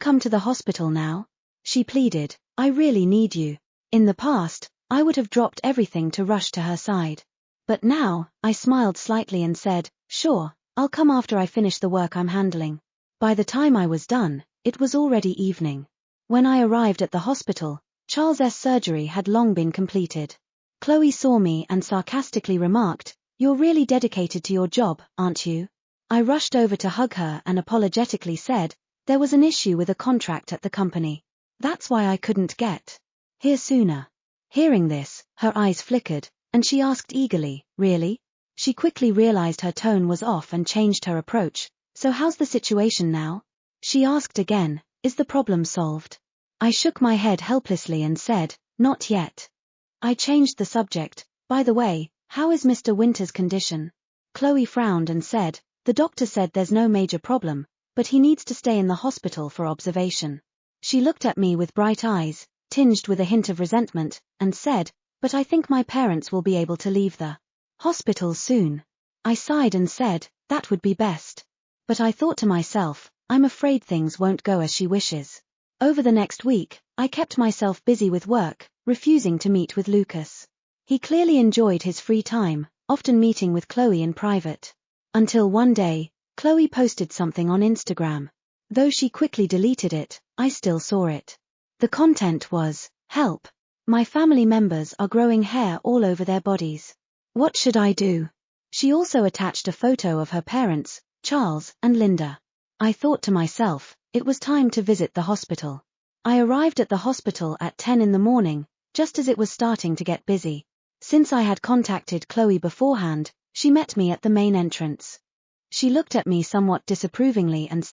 come to the hospital now?" she pleaded. "I really need you." In the past, I would have dropped everything to rush to her side. But now, I smiled slightly and said, "Sure, I'll come after I finish the work I'm handling." By the time I was done, it was already evening. When I arrived at the hospital, Charles's surgery had long been completed. Chloe saw me and sarcastically remarked, "You're really dedicated to your job, aren't you?" I rushed over to hug her and apologetically said, "There was an issue with a contract at the company. That's why I couldn't get here sooner." Hearing this, her eyes flickered, and she asked eagerly, "Really?" She quickly realized her tone was off and changed her approach. "So how's the situation now?" she asked again. "Is the problem solved?" I shook my head helplessly and said, "Not yet." I changed the subject. "By the way, how is Mr. Winter's condition?" Chloe frowned and said, "The doctor said there's no major problem, but he needs to stay in the hospital for observation." She looked at me with bright eyes, tinged with a hint of resentment, and said, "But I think my parents will be able to leave the hospital soon." I sighed and said, "That would be best." But I thought to myself, I'm afraid things won't go as she wishes. Over the next week, I kept myself busy with work, refusing to meet with Lucas. He clearly enjoyed his free time, often meeting with Chloe in private. Until one day, Chloe posted something on Instagram. Though she quickly deleted it, I still saw it. The content was, "Help! My family members are growing hair all over their bodies. What should I do?" She also attached a photo of her parents, Charles and Linda. I thought to myself, it was time to visit the hospital. I arrived at the hospital at 10 in the morning, just as it was starting to get busy. Since I had contacted Chloe beforehand, she met me at the main entrance. She looked at me somewhat disapprovingly and